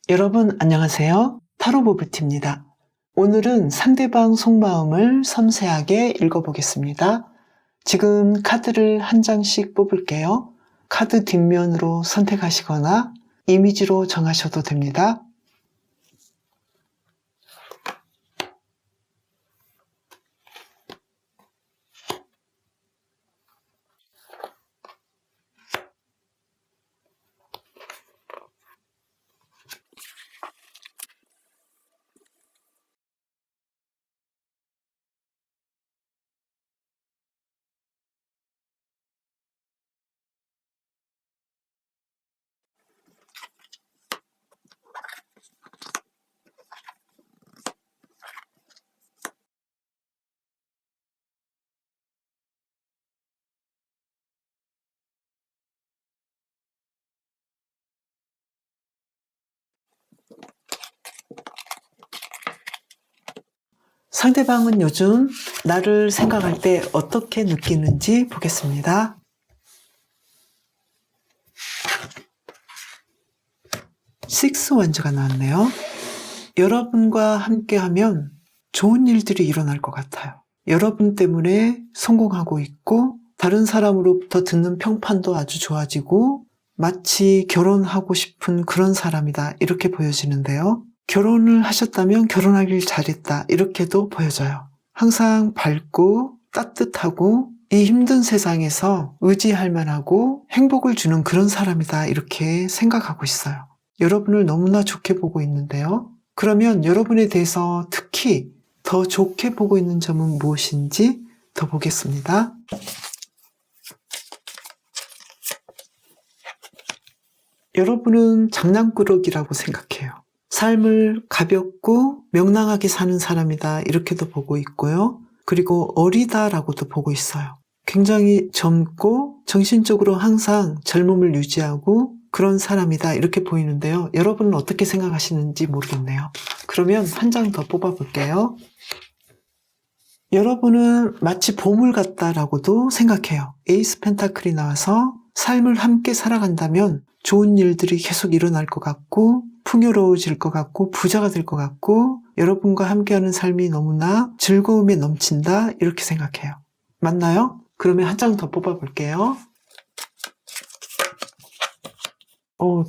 여러분 안녕하세요. 타로 보뷰티입니다. 오늘은 상대방 속마음을 섬세하게 읽어보겠습니다. 지금 카드를 한 장씩 뽑을게요. 카드 뒷면으로 선택하시거나 이미지로 정하셔도 됩니다. 상대방은 요즘 나를 생각할 때 어떻게 느끼는지 보겠습니다. 식스 원즈가 나왔네요. 여러분과 함께하면 좋은 일들이 일어날 것 같아요. 여러분 때문에 성공하고 있고 다른 사람으로부터 듣는 평판도 아주 좋아지고 마치 결혼하고 싶은 그런 사람이다 이렇게 보여지는데요. 결혼을 하셨다면 결혼하길 잘했다 이렇게도 보여져요. 항상 밝고 따뜻하고 이 힘든 세상에서 의지할 만하고 행복을 주는 그런 사람이다 이렇게 생각하고 있어요. 여러분을 너무나 좋게 보고 있는데요. 그러면 여러분에 대해서 특히 더 좋게 보고 있는 점은 무엇인지 더 보겠습니다. 여러분은 장난꾸러기라고 생각해요. 삶을 가볍고 명랑하게 사는 사람이다 이렇게도 보고 있고요. 그리고 어리다라고도 보고 있어요. 굉장히 젊고 정신적으로 항상 젊음을 유지하고 그런 사람이다 이렇게 보이는데요. 여러분은 어떻게 생각하시는지 모르겠네요. 그러면 한 장 더 뽑아볼게요. 여러분은 마치 보물 같다라고도 생각해요. 에이스 펜타클이 나와서 삶을 함께 살아간다면 좋은 일들이 계속 일어날 것 같고 풍요로워질 것 같고 부자가 될 것 같고 여러분과 함께하는 삶이 너무나 즐거움에 넘친다 이렇게 생각해요. 맞나요? 그러면 한 장 더 뽑아볼게요.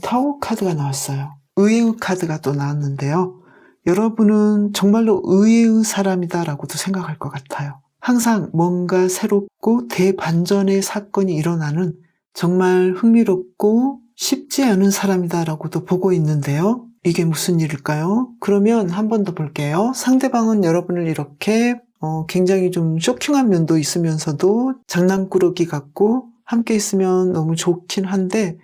타워 카드가 나왔어요. 의외의 카드가 또 나왔는데요. 여러분은 정말로 의외의 사람이다라고도 생각할 것 같아요. 항상 뭔가 새롭고 대반전의 사건이 일어나는 정말 흥미롭고 쉽지 않은 사람이다라고도 보고 있는데요. 이게 무슨 일일까요? 그러면 한 번 더 볼게요. 상대방은 여러분을 이렇게 굉장히 좀 쇼킹한 면도 있으면서도 장난꾸러기 같고 함께 있으면 너무 좋긴 한데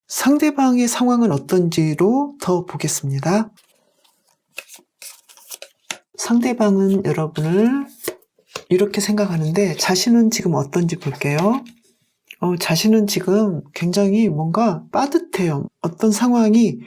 상대방의 상황은 어떤지로 더 보겠습니다. 상대방은 여러분을 이렇게 생각하는데 자신은 지금 어떤지 볼게요. 자신은 지금 굉장히 뭔가 빠듯해요. 어떤 상황이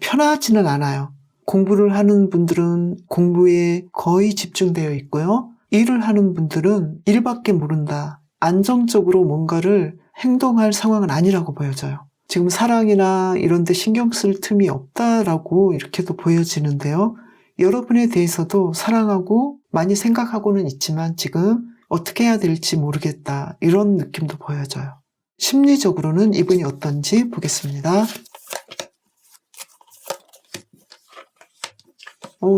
편하지는 않아요. 공부를 하는 분들은 공부에 거의 집중되어 있고요. 일을 하는 분들은 일밖에 모른다. 안정적으로 뭔가를 행동할 상황은 아니라고 보여져요. 지금 사랑이나 이런 데 신경 쓸 틈이 없다라고 이렇게도 보여지는데요. 여러분에 대해서도 사랑하고 많이 생각하고는 있지만 지금 어떻게 해야 될지 모르겠다. 이런 느낌도 보여져요. 심리적으로는 이분이 어떤지 보겠습니다.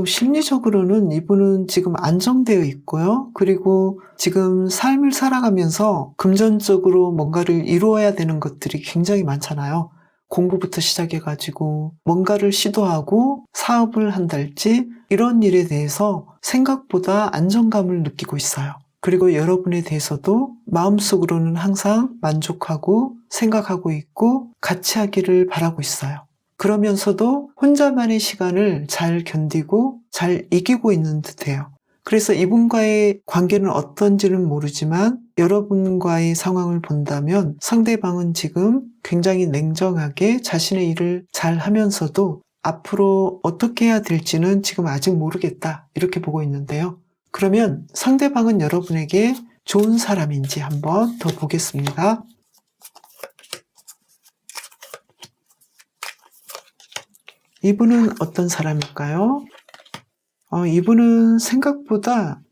심리적으로는 이분은 지금 안정되어 있고요. 그리고 지금 삶을 살아가면서 금전적으로 뭔가를 이루어야 되는 것들이 굉장히 많잖아요. 공부부터 시작해가지고 뭔가를 시도하고 사업을 한달지 이런 일에 대해서 생각보다 안정감을 느끼고 있어요. 그리고 여러분에 대해서도 마음속으로는 항상 만족하고 생각하고 있고 같이 하기를 바라고 있어요. 그러면서도 혼자만의 시간을 잘 견디고 잘 이기고 있는 듯해요. 그래서 이분과의 관계는 어떤지는 모르지만 여러분과의 상황을 본다면 상대방은 지금 굉장히 냉정하게 자신의 일을 잘 하면서도 앞으로 어떻게 해야 될지는 지금 아직 모르겠다 이렇게 보고 있는데요. 그러면 상대방은 여러분에게 좋은 사람인지 한번 더 보겠습니다. 이분은 어떤 사람일까요? 이분은 생각보다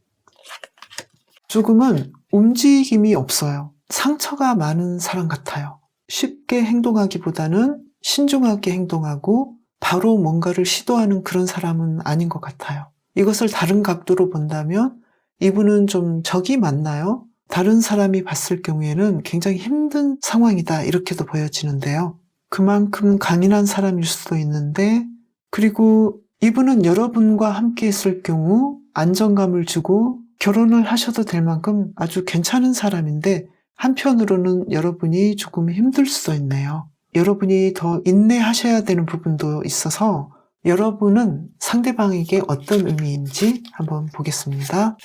조금은 움직임이 없어요. 상처가 많은 사람 같아요. 쉽게 행동하기보다는 신중하게 행동하고 바로 뭔가를 시도하는 그런 사람은 아닌 것 같아요. 이것을 다른 각도로 본다면 이분은 좀 적이 많나요? 다른 사람이 봤을 경우에는 굉장히 힘든 상황이다 이렇게도 보여지는데요. 그만큼 강인한 사람일 수도 있는데, 그리고 이분은 여러분과 함께 있을 경우 안정감을 주고 결혼을 하셔도 될 만큼 아주 괜찮은 사람인데, 한편으로는 여러분이 조금 힘들 수도 있네요. 여러분이 더 인내하셔야 되는 부분도 있어서 여러분은 상대방에게 어떤 의미인지 한번 보겠습니다.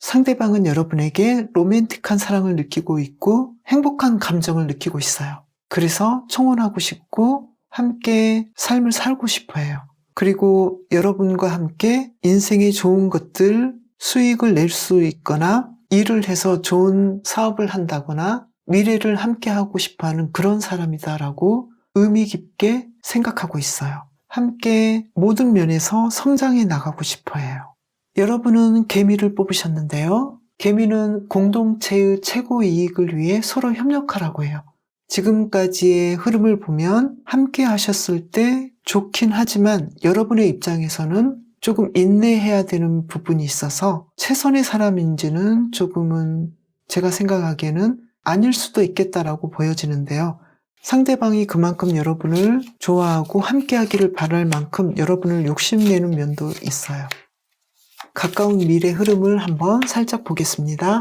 상대방은 여러분에게 로맨틱한 사랑을 느끼고 있고 행복한 감정을 느끼고 있어요. 그래서 청혼하고 싶고 함께 삶을 살고 싶어 해요. 그리고 여러분과 함께 인생의 좋은 것들, 수익을 낼 수 있거나 일을 해서 좋은 사업을 한다거나 미래를 함께 하고 싶어 하는 그런 사람이다라고 의미 깊게 생각하고 있어요. 함께 모든 면에서 성장해 나가고 싶어 해요. 여러분은 개미를 뽑으셨는데요. 개미는 공동체의 최고 이익을 위해 서로 협력하라고 해요. 지금까지의 흐름을 보면 함께 하셨을 때 좋긴 하지만 여러분의 입장에서는 조금 인내해야 되는 부분이 있어서 최선의 사람인지는 조금은 제가 생각하기에는 아닐 수도 있겠다라고 보여지는데요. 상대방이 그만큼 여러분을 좋아하고 함께 하기를 바랄 만큼 여러분을 욕심내는 면도 있어요. 가까운 미래 흐름을 한번 살짝 보겠습니다.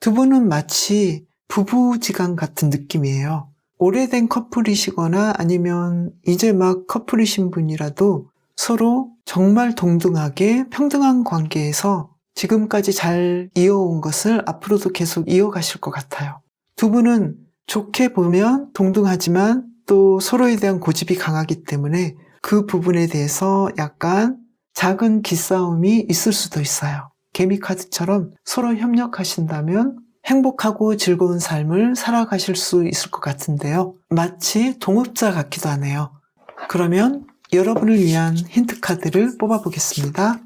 두 분은 마치 부부지간 같은 느낌이에요. 오래된 커플이시거나 아니면 이제 막 커플이신 분이라도 서로 정말 동등하게 평등한 관계에서 지금까지 잘 이어온 것을 앞으로도 계속 이어가실 것 같아요. 두 분은 좋게 보면 동등하지만 또 서로에 대한 고집이 강하기 때문에 그 부분에 대해서 약간 작은 기싸움이 있을 수도 있어요. 개미카드처럼 서로 협력하신다면 행복하고 즐거운 삶을 살아가실 수 있을 것 같은데요. 마치 동업자 같기도 하네요. 그러면 여러분을 위한 힌트 카드를 뽑아보겠습니다.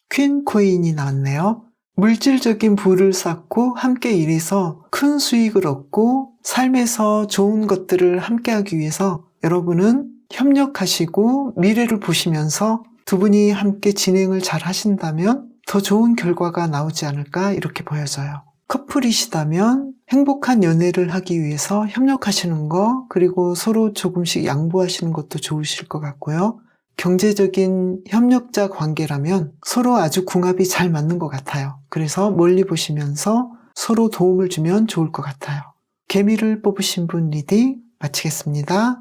퀸 코인이 나왔네요. 물질적인 부를 쌓고 함께 일해서 큰 수익을 얻고 삶에서 좋은 것들을 함께 하기 위해서 여러분은 협력하시고 미래를 보시면서 두 분이 함께 진행을 잘 하신다면 더 좋은 결과가 나오지 않을까 이렇게 보여져요. 커플이시다면 행복한 연애를 하기 위해서 협력하시는 거, 그리고 서로 조금씩 양보하시는 것도 좋으실 것 같고요. 경제적인 협력자 관계라면 서로 아주 궁합이 잘 맞는 것 같아요. 그래서 멀리 보시면서 서로 도움을 주면 좋을 것 같아요. 개미를 뽑으신 분 리딩 마치겠습니다.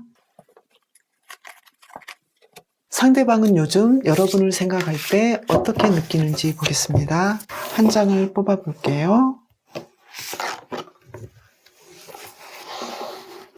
상대방은 요즘 여러분을 생각할 때 어떻게 느끼는지 보겠습니다. 한 장을 뽑아볼게요.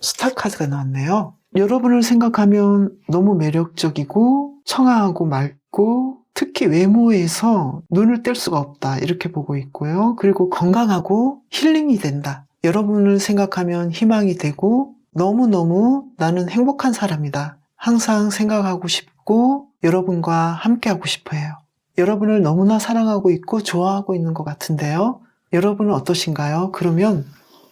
스타 카드가 나왔네요. 여러분을 생각하면 너무 매력적이고 청아하고 맑고 특히 외모에서 눈을 뗄 수가 없다 이렇게 보고 있고요. 그리고 건강하고 힐링이 된다. 여러분을 생각하면 희망이 되고 너무너무 나는 행복한 사람이다. 항상 생각하고 싶고 여러분과 함께하고 싶어요. 여러분을 너무나 사랑하고 있고 좋아하고 있는 것 같은데요. 여러분은 어떠신가요? 그러면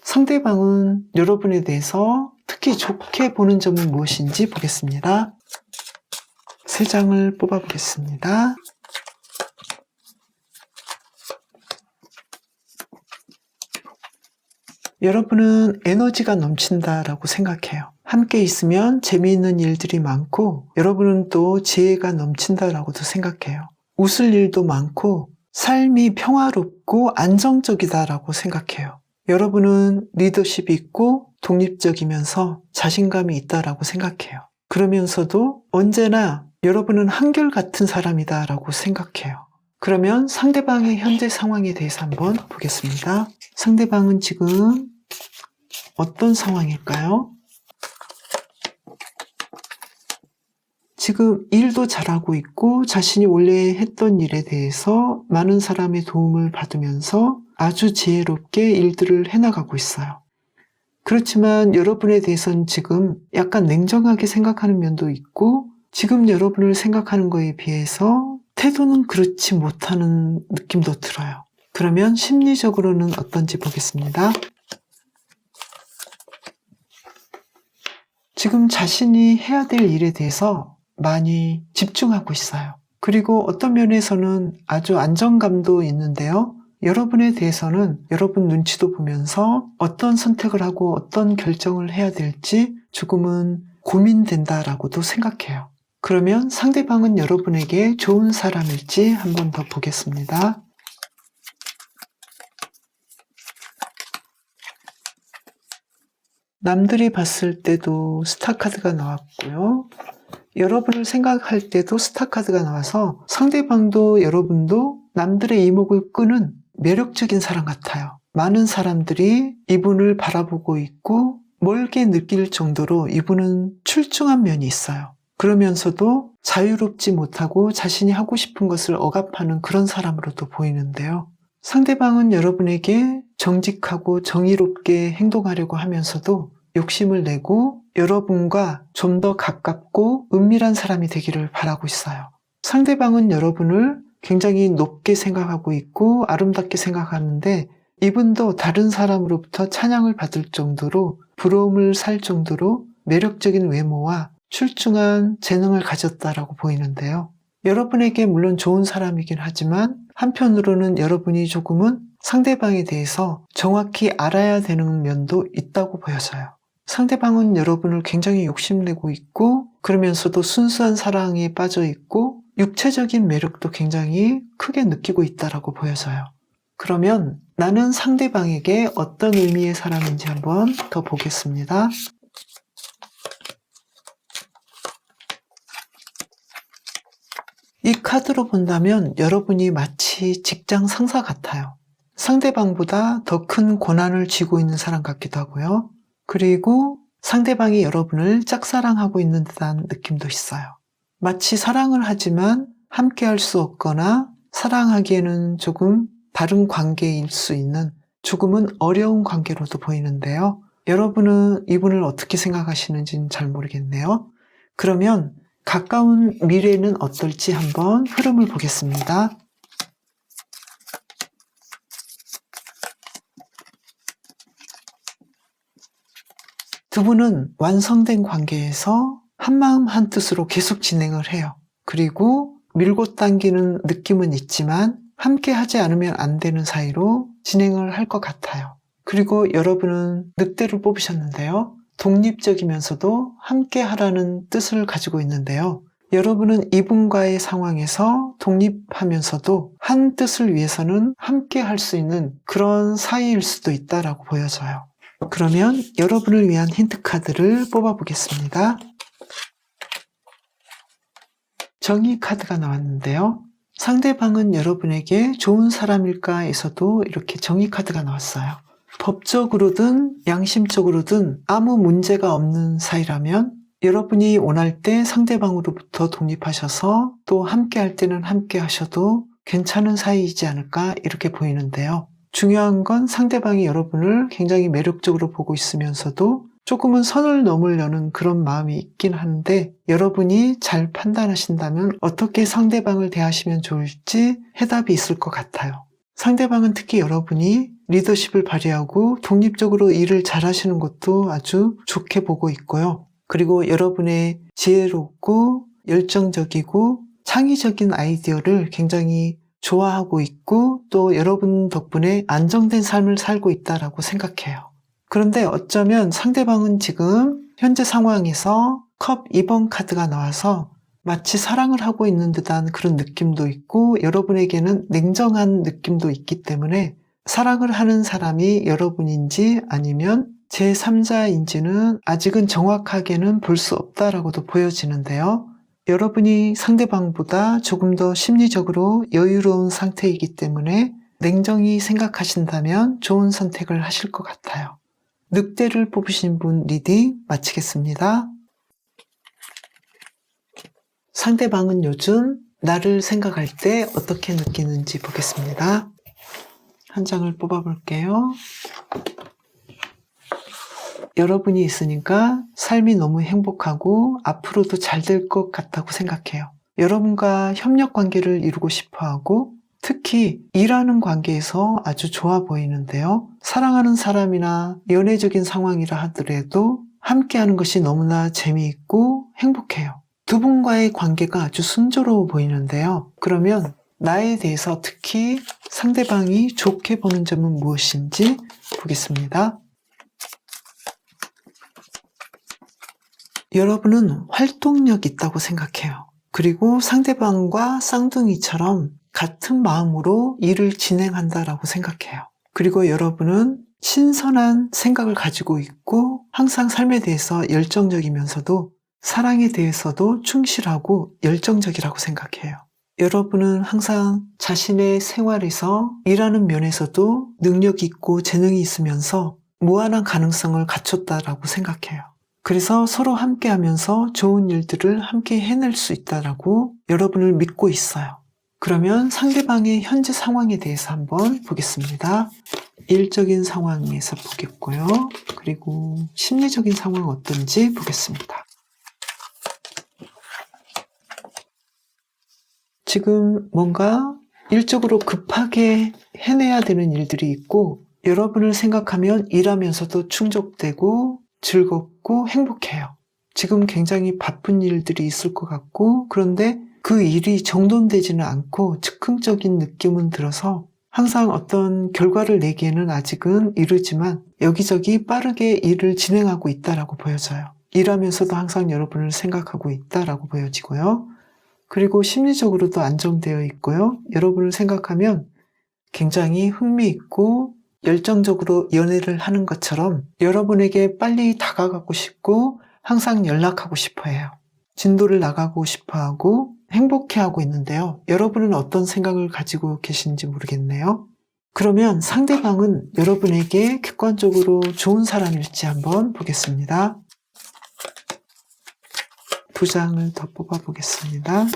상대방은 여러분에 대해서 특히 좋게 보는 점은 무엇인지 보겠습니다. 세 장을 뽑아보겠습니다. 여러분은 에너지가 넘친다라고 생각해요. 함께 있으면 재미있는 일들이 많고 여러분은 또 지혜가 넘친다라고도 생각해요. 웃을 일도 많고 삶이 평화롭고 안정적이다라고 생각해요. 여러분은 리더십이 있고 독립적이면서 자신감이 있다라고 생각해요. 그러면서도 언제나 여러분은 한결같은 사람이다라고 생각해요. 그러면 상대방의 현재 상황에 대해서 한번 보겠습니다. 상대방은 지금 어떤 상황일까요? 지금 일도 잘하고 있고 자신이 원래 했던 일에 대해서 많은 사람의 도움을 받으면서 아주 지혜롭게 일들을 해나가고 있어요. 그렇지만 여러분에 대해서는 지금 약간 냉정하게 생각하는 면도 있고 지금 여러분을 생각하는 거에 비해서 태도는 그렇지 못하는 느낌도 들어요. 그러면 심리적으로는 어떤지 보겠습니다. 지금 자신이 해야 될 일에 대해서 많이 집중하고 있어요. 그리고 어떤 면에서는 아주 안정감도 있는데요. 여러분에 대해서는 여러분 눈치도 보면서 어떤 선택을 하고 어떤 결정을 해야 될지 조금은 고민된다라고도 생각해요. 그러면 상대방은 여러분에게 좋은 사람일지 한 번 더 보겠습니다. 남들이 봤을 때도 스타카드가 나왔고요. 여러분을 생각할 때도 스타카드가 나와서 상대방도 여러분도 남들의 이목을 끄는 매력적인 사람 같아요. 많은 사람들이 이분을 바라보고 있고 멀게 느낄 정도로 이분은 출중한 면이 있어요. 그러면서도 자유롭지 못하고 자신이 하고 싶은 것을 억압하는 그런 사람으로도 보이는데요. 상대방은 여러분에게 정직하고 정의롭게 행동하려고 하면서도 욕심을 내고 여러분과 좀 더 가깝고 은밀한 사람이 되기를 바라고 있어요. 상대방은 여러분을 굉장히 높게 생각하고 있고 아름답게 생각하는데 이분도 다른 사람으로부터 찬양을 받을 정도로 부러움을 살 정도로 매력적인 외모와 출중한 재능을 가졌다라고 보이는데요. 여러분에게 물론 좋은 사람이긴 하지만 한편으로는 여러분이 조금은 상대방에 대해서 정확히 알아야 되는 면도 있다고 보여져요. 상대방은 여러분을 굉장히 욕심내고 있고 그러면서도 순수한 사랑에 빠져 있고 육체적인 매력도 굉장히 크게 느끼고 있다라고 보여져요. 그러면 나는 상대방에게 어떤 의미의 사람인지 한번 더 보겠습니다. 이 카드로 본다면 여러분이 마치 직장 상사 같아요. 상대방보다 더 큰 고난을 쥐고 있는 사람 같기도 하고요. 그리고 상대방이 여러분을 짝사랑하고 있는 듯한 느낌도 있어요. 마치 사랑을 하지만 함께 할 수 없거나 사랑하기에는 조금 다른 관계일 수 있는 조금은 어려운 관계로도 보이는데요. 여러분은 이분을 어떻게 생각하시는지는 잘 모르겠네요. 그러면 가까운 미래는 어떨지 한번 흐름을 보겠습니다. 두 분은 완성된 관계에서 한마음 한뜻으로 계속 진행을 해요. 그리고 밀고 당기는 느낌은 있지만 함께 하지 않으면 안 되는 사이로 진행을 할 것 같아요. 그리고 여러분은 늑대를 뽑으셨는데요. 독립적이면서도 함께 하라는 뜻을 가지고 있는데요. 여러분은 이분과의 상황에서 독립하면서도 한 뜻을 위해서는 함께 할 수 있는 그런 사이일 수도 있다라고 보여져요. 그러면 여러분을 위한 힌트 카드를 뽑아보겠습니다. 정의 카드가 나왔는데요. 상대방은 여러분에게 좋은 사람일까에서도 이렇게 정의 카드가 나왔어요. 법적으로든 양심적으로든 아무 문제가 없는 사이라면 여러분이 원할 때 상대방으로부터 독립하셔서 또 함께 할 때는 함께 하셔도 괜찮은 사이이지 않을까 이렇게 보이는데요. 중요한 건 상대방이 여러분을 굉장히 매력적으로 보고 있으면서도 조금은 선을 넘으려는 그런 마음이 있긴 한데 여러분이 잘 판단하신다면 어떻게 상대방을 대하시면 좋을지 해답이 있을 것 같아요. 상대방은 특히 여러분이 리더십을 발휘하고 독립적으로 일을 잘하시는 것도 아주 좋게 보고 있고요. 그리고 여러분의 지혜롭고 열정적이고 창의적인 아이디어를 굉장히 좋아하고 있고 또 여러분 덕분에 안정된 삶을 살고 있다라고 생각해요. 그런데 어쩌면 상대방은 지금 현재 상황에서 컵 2번 카드가 나와서 마치 사랑을 하고 있는 듯한 그런 느낌도 있고 여러분에게는 냉정한 느낌도 있기 때문에 사랑을 하는 사람이 여러분인지 아니면 제3자인지는 아직은 정확하게는 볼 수 없다라고도 보여지는데요. 여러분이 상대방보다 조금 더 심리적으로 여유로운 상태이기 때문에 냉정히 생각하신다면 좋은 선택을 하실 것 같아요. 늑대를 뽑으신 분 리딩 마치겠습니다. 상대방은 요즘 나를 생각할 때 어떻게 느끼는지 보겠습니다. 한 장을 뽑아볼게요. 여러분이 있으니까 삶이 너무 행복하고 앞으로도 잘 될 것 같다고 생각해요. 여러분과 협력 관계를 이루고 싶어 하고 특히 일하는 관계에서 아주 좋아 보이는데요. 사랑하는 사람이나 연애적인 상황이라 하더라도 함께하는 것이 너무나 재미있고 행복해요. 두 분과의 관계가 아주 순조로워 보이는데요. 그러면 나에 대해서 특히 상대방이 좋게 보는 점은 무엇인지 보겠습니다. 여러분은 활동력 있다고 생각해요. 그리고 상대방과 쌍둥이처럼 같은 마음으로 일을 진행한다라고 생각해요. 그리고 여러분은 신선한 생각을 가지고 있고 항상 삶에 대해서 열정적이면서도 사랑에 대해서도 충실하고 열정적이라고 생각해요. 여러분은 항상 자신의 생활에서 일하는 면에서도 능력 있고 재능이 있으면서 무한한 가능성을 갖췄다라고 생각해요. 그래서 서로 함께 하면서 좋은 일들을 함께 해낼 수 있다라고 여러분을 믿고 있어요. 그러면 상대방의 현재 상황에 대해서 한번 보겠습니다. 일적인 상황에서 보겠고요. 그리고 심리적인 상황 어떤지 보겠습니다. 지금 뭔가 일적으로 급하게 해내야 되는 일들이 있고 여러분을 생각하면 일하면서도 충족되고 즐겁고 행복해요. 지금 굉장히 바쁜 일들이 있을 것 같고 그런데 그 일이 정돈되지는 않고 즉흥적인 느낌은 들어서 항상 어떤 결과를 내기에는 아직은 이르지만 여기저기 빠르게 일을 진행하고 있다라고 보여져요. 일하면서도 항상 여러분을 생각하고 있다라고 보여지고요. 그리고 심리적으로도 안정되어 있고요. 여러분을 생각하면 굉장히 흥미있고 열정적으로 연애를 하는 것처럼 여러분에게 빨리 다가가고 싶고 항상 연락하고 싶어 해요. 진도를 나가고 싶어 하고 행복해하고 있는데요. 여러분은 어떤 생각을 가지고 계신지 모르겠네요. 그러면 상대방은 여러분에게 객관적으로 좋은 사람일지 한번 보겠습니다. 두 장을 더 뽑아보겠습니다.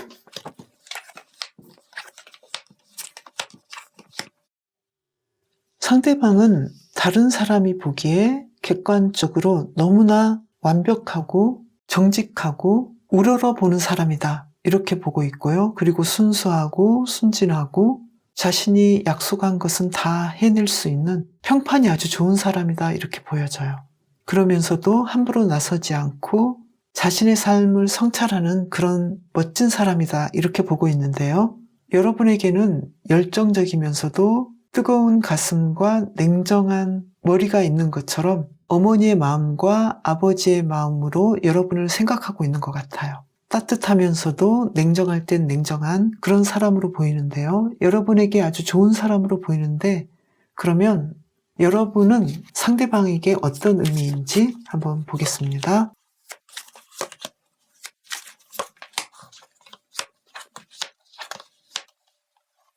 상대방은 다른 사람이 보기에 객관적으로 너무나 완벽하고 정직하고 우러러보는 사람이다. 이렇게 보고 있고요. 그리고 순수하고 순진하고 자신이 약속한 것은 다 해낼 수 있는 평판이 아주 좋은 사람이다. 이렇게 보여져요. 그러면서도 함부로 나서지 않고 자신의 삶을 성찰하는 그런 멋진 사람이다. 이렇게 보고 있는데요. 여러분에게는 열정적이면서도 뜨거운 가슴과 냉정한 머리가 있는 것처럼 어머니의 마음과 아버지의 마음으로 여러분을 생각하고 있는 것 같아요. 따뜻하면서도 냉정할 땐 냉정한 그런 사람으로 보이는데요. 여러분에게 아주 좋은 사람으로 보이는데 그러면 여러분은 상대방에게 어떤 의미인지 한번 보겠습니다.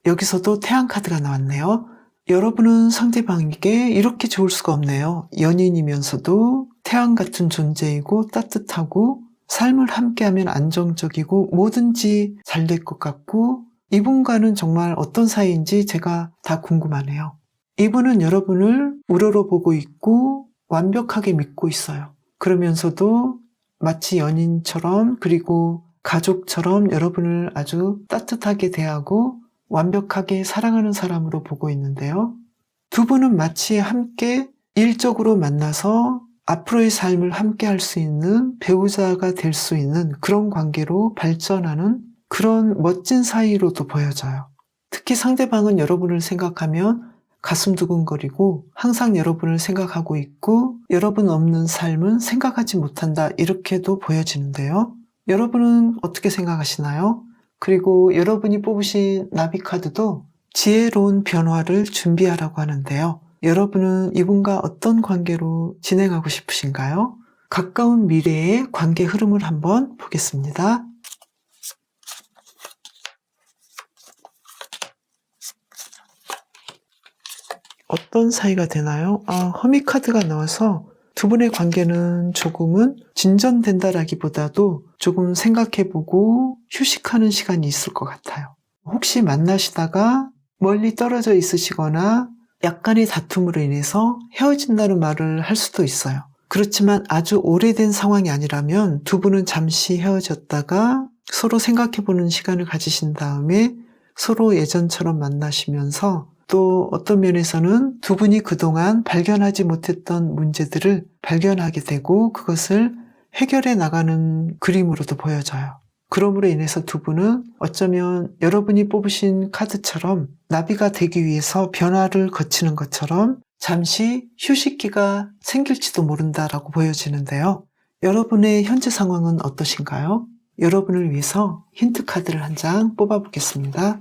여기서도 태양 카드가 나왔네요. 여러분은 상대방에게 이렇게 좋을 수가 없네요. 연인이면서도 태양 같은 존재이고 따뜻하고 삶을 함께하면 안정적이고 뭐든지 잘 될 것 같고 이분과는 정말 어떤 사이인지 제가 다 궁금하네요. 이분은 여러분을 우러러보고 있고 완벽하게 믿고 있어요. 그러면서도 마치 연인처럼 그리고 가족처럼 여러분을 아주 따뜻하게 대하고 완벽하게 사랑하는 사람으로 보고 있는데요. 두 분은 마치 함께 일적으로 만나서 앞으로의 삶을 함께 할 수 있는 배우자가 될 수 있는 그런 관계로 발전하는 그런 멋진 사이로도 보여져요. 특히 상대방은 여러분을 생각하면 가슴 두근거리고 항상 여러분을 생각하고 있고 여러분 없는 삶은 생각하지 못한다 이렇게도 보여지는데요. 여러분은 어떻게 생각하시나요? 그리고 여러분이 뽑으신 나비카드도 지혜로운 변화를 준비하라고 하는데요. 여러분은 이분과 어떤 관계로 진행하고 싶으신가요? 가까운 미래의 관계 흐름을 한번 보겠습니다. 어떤 사이가 되나요? 허미 카드가 나와서 두 분의 관계는 조금은 진전된다라기보다도 조금 생각해보고 휴식하는 시간이 있을 것 같아요. 혹시 만나시다가 멀리 떨어져 있으시거나 약간의 다툼으로 인해서 헤어진다는 말을 할 수도 있어요. 그렇지만 아주 오래된 상황이 아니라면 두 분은 잠시 헤어졌다가 서로 생각해보는 시간을 가지신 다음에 서로 예전처럼 만나시면서 또 어떤 면에서는 두 분이 그동안 발견하지 못했던 문제들을 발견하게 되고 그것을 해결해 나가는 그림으로도 보여져요. 그러므로 인해서 두 분은 어쩌면 여러분이 뽑으신 카드처럼 나비가 되기 위해서 변화를 거치는 것처럼 잠시 휴식기가 생길지도 모른다라고 보여지는데요. 여러분의 현재 상황은 어떠신가요? 여러분을 위해서 힌트 카드를 한 장 뽑아보겠습니다.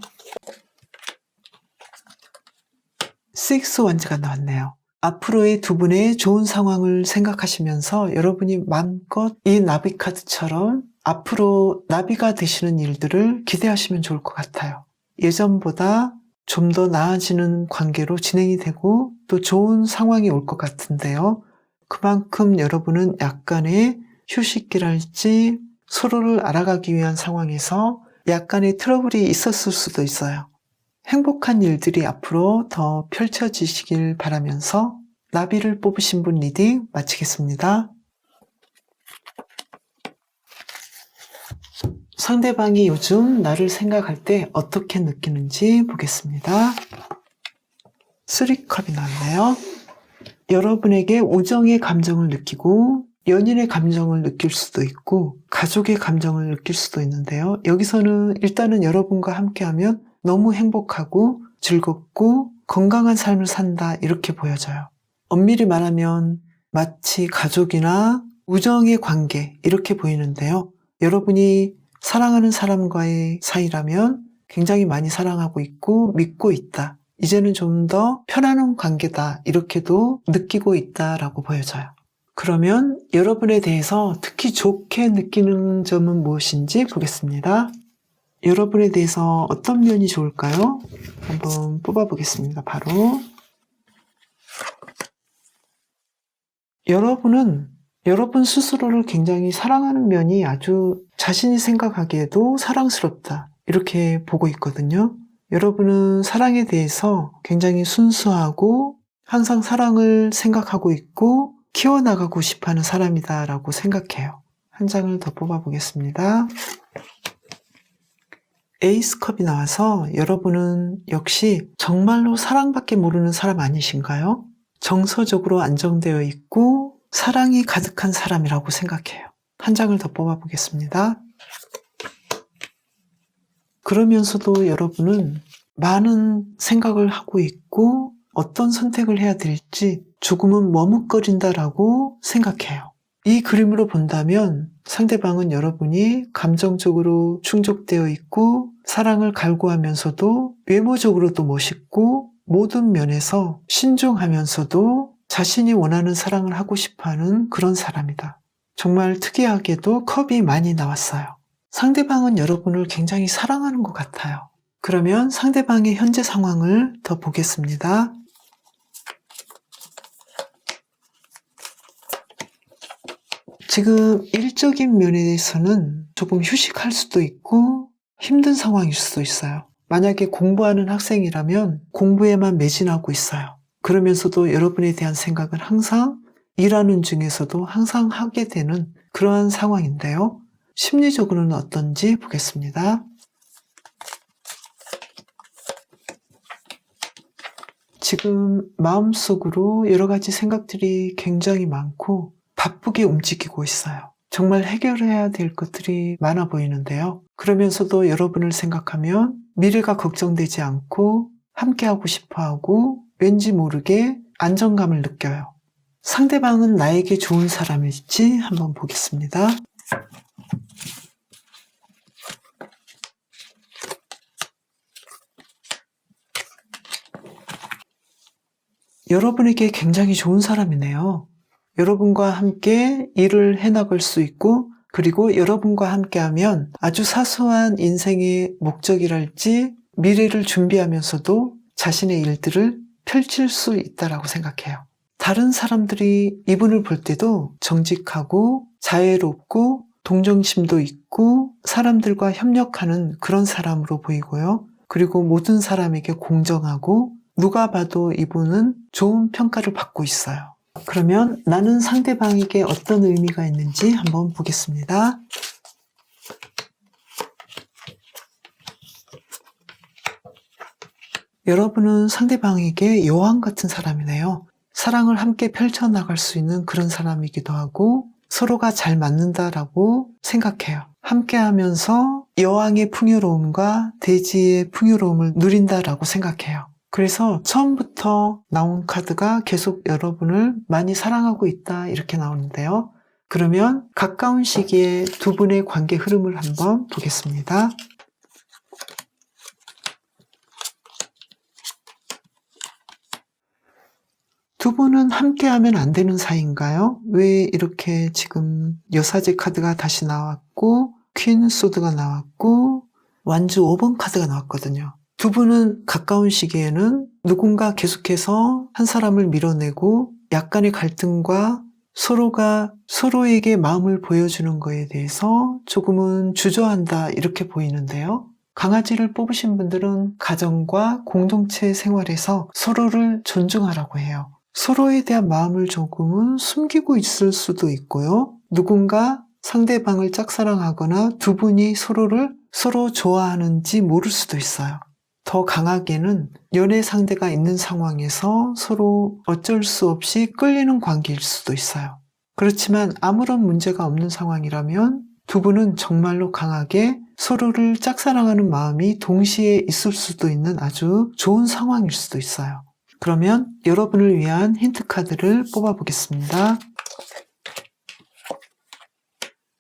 식스 원즈가 나왔네요. 앞으로의 두 분의 좋은 상황을 생각하시면서 여러분이 마음껏 이 나비 카드처럼 앞으로 나비가 되시는 일들을 기대하시면 좋을 것 같아요. 예전보다 좀 더 나아지는 관계로 진행이 되고 또 좋은 상황이 올 것 같은데요. 그만큼 여러분은 약간의 휴식기랄지 서로를 알아가기 위한 상황에서 약간의 트러블이 있었을 수도 있어요. 행복한 일들이 앞으로 더 펼쳐지시길 바라면서 나비를 뽑으신 분 리딩 마치겠습니다. 상대방이 요즘 나를 생각할 때 어떻게 느끼는지 보겠습니다. 3컵이 나왔네요. 여러분에게 우정의 감정을 느끼고 연인의 감정을 느낄 수도 있고 가족의 감정을 느낄 수도 있는데요. 여기서는 일단은 여러분과 함께하면 너무 행복하고 즐겁고 건강한 삶을 산다 이렇게 보여져요. 엄밀히 말하면 마치 가족이나 우정의 관계 이렇게 보이는데요. 여러분이 사랑하는 사람과의 사이라면 굉장히 많이 사랑하고 있고 믿고 있다. 이제는 좀 더 편안한 관계다 이렇게도 느끼고 있다라고 보여져요. 그러면 여러분에 대해서 특히 좋게 느끼는 점은 무엇인지 보겠습니다. 여러분에 대해서 어떤 면이 좋을까요? 한번 뽑아보겠습니다. 바로 여러분은 여러분 스스로를 굉장히 사랑하는 면이 아주 자신이 생각하기에도 사랑스럽다 이렇게 보고 있거든요. 여러분은 사랑에 대해서 굉장히 순수하고 항상 사랑을 생각하고 있고 키워나가고 싶어하는 사람이다라고 생각해요. 한 장을 더 뽑아보겠습니다. 에이스컵이 나와서 여러분은 역시 정말로 사랑밖에 모르는 사람 아니신가요? 정서적으로 안정되어 있고 사랑이 가득한 사람이라고 생각해요. 한 장을 더 뽑아보겠습니다. 그러면서도 여러분은 많은 생각을 하고 있고 어떤 선택을 해야 될지 조금은 머뭇거린다라고 생각해요. 이 그림으로 본다면 상대방은 여러분이 감정적으로 충족되어 있고 사랑을 갈구하면서도 외모적으로도 멋있고 모든 면에서 신중하면서도 자신이 원하는 사랑을 하고 싶어하는 그런 사람이다. 정말 특이하게도 컵이 많이 나왔어요. 상대방은 여러분을 굉장히 사랑하는 것 같아요. 그러면 상대방의 현재 상황을 더 보겠습니다. 지금 일적인 면에서는 조금 휴식할 수도 있고 힘든 상황일 수도 있어요. 만약에 공부하는 학생이라면 공부에만 매진하고 있어요. 그러면서도 여러분에 대한 생각은 항상 일하는 중에서도 항상 하게 되는 그러한 상황인데요. 심리적으로는 어떤지 보겠습니다. 지금 마음속으로 여러 가지 생각들이 굉장히 많고 바쁘게 움직이고 있어요. 정말 해결해야 될 것들이 많아 보이는데요. 그러면서도 여러분을 생각하면 미래가 걱정되지 않고 함께하고 싶어하고 왠지 모르게 안정감을 느껴요. 상대방은 나에게 좋은 사람일지 한번 보겠습니다. 여러분에게 굉장히 좋은 사람이네요. 여러분과 함께 일을 해나갈 수 있고 그리고 여러분과 함께하면 아주 사소한 인생의 목적이랄지 미래를 준비하면서도 자신의 일들을 펼칠 수 있다라고 생각해요. 다른 사람들이 이분을 볼 때도 정직하고 자애롭고 동정심도 있고 사람들과 협력하는 그런 사람으로 보이고요. 그리고 모든 사람에게 공정하고 누가 봐도 이분은 좋은 평가를 받고 있어요. 그러면 나는 상대방에게 어떤 의미가 있는지 한번 보겠습니다. 여러분은 상대방에게 여왕 같은 사람이네요. 사랑을 함께 펼쳐나갈 수 있는 그런 사람이기도 하고 서로가 잘 맞는다라고 생각해요. 함께 하면서 여왕의 풍요로움과 대지의 풍요로움을 누린다라고 생각해요. 그래서 처음부터 나온 카드가 계속 여러분을 많이 사랑하고 있다 이렇게 나오는데요. 그러면 가까운 시기에 두 분의 관계 흐름을 한번 보겠습니다. 두 분은 함께하면 안 되는 사이인가요? 왜 이렇게 지금 여사제 카드가 다시 나왔고 퀸 소드가 나왔고 완주 5번 카드가 나왔거든요. 두 분은 가까운 시기에는 누군가 계속해서 한 사람을 밀어내고 약간의 갈등과 서로가 서로에게 마음을 보여주는 거에 대해서 조금은 주저한다 이렇게 보이는데요. 강아지를 뽑으신 분들은 가정과 공동체 생활에서 서로를 존중하라고 해요. 서로에 대한 마음을 조금은 숨기고 있을 수도 있고요. 누군가 상대방을 짝사랑하거나 두 분이 서로 좋아하는지 모를 수도 있어요. 더 강하게는 연애 상대가 있는 상황에서 서로 어쩔 수 없이 끌리는 관계일 수도 있어요. 그렇지만 아무런 문제가 없는 상황이라면 두 분은 정말로 강하게 서로를 짝사랑하는 마음이 동시에 있을 수도 있는 아주 좋은 상황일 수도 있어요. 그러면 여러분을 위한 힌트 카드를 뽑아보겠습니다.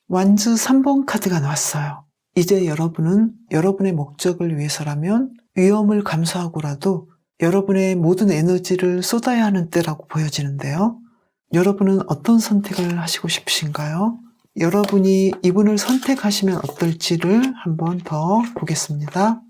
완즈 3번 카드가 나왔어요. 이제 여러분은 여러분의 목적을 위해서라면 위험을 감수하고라도 여러분의 모든 에너지를 쏟아야 하는 때라고 보여지는데요. 여러분은 어떤 선택을 하시고 싶으신가요? 여러분이 이분을 선택하시면 어떨지를 한번 더 보겠습니다.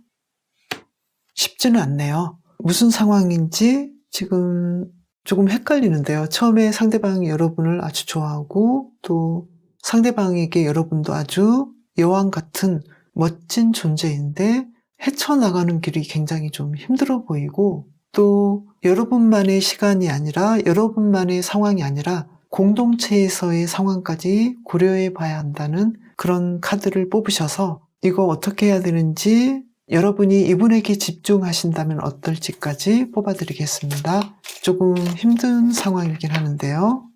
쉽지는 않네요. 무슨 상황인지 지금 조금 헷갈리는데요. 처음에 상대방이 여러분을 아주 좋아하고 또 상대방에게 여러분도 아주 여왕 같은 멋진 존재인데 헤쳐나가는 길이 굉장히 좀 힘들어 보이고 또 여러분만의 시간이 아니라 여러분만의 상황이 아니라 공동체에서의 상황까지 고려해 봐야 한다는 그런 카드를 뽑으셔서 이거 어떻게 해야 되는지 여러분이 이분에게 집중하신다면 어떨지까지 뽑아드리겠습니다. 조금 힘든 상황이긴 하는데요.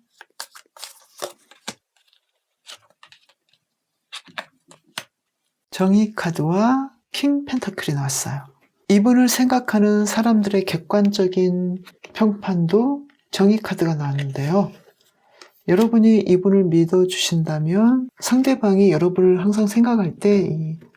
정의 카드와 킹 펜타클이 나왔어요. 이분을 생각하는 사람들의 객관적인 평판도 정의 카드가 나왔는데요. 여러분이 이분을 믿어주신다면 상대방이 여러분을 항상 생각할 때 이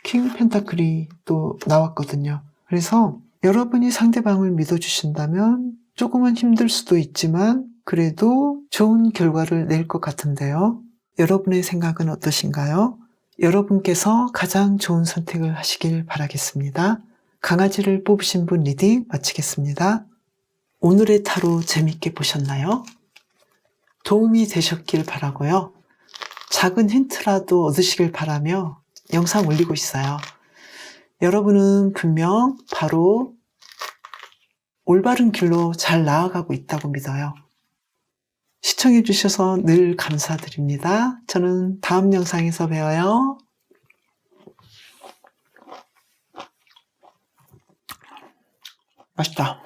킹 펜타클이 또 나왔거든요. 그래서 여러분이 상대방을 믿어주신다면 조금은 힘들 수도 있지만 그래도 좋은 결과를 낼 것 같은데요. 여러분의 생각은 어떠신가요? 여러분께서 가장 좋은 선택을 하시길 바라겠습니다. 강아지를 뽑으신 분 리딩 마치겠습니다. 오늘의 타로 재밌게 보셨나요? 도움이 되셨길 바라고요. 작은 힌트라도 얻으시길 바라며 영상 올리고 있어요. 여러분은 분명 바로 올바른 길로 잘 나아가고 있다고 믿어요. 시청해 주셔서 늘 감사드립니다. 저는 다음 영상에서 봬요. 맛있다.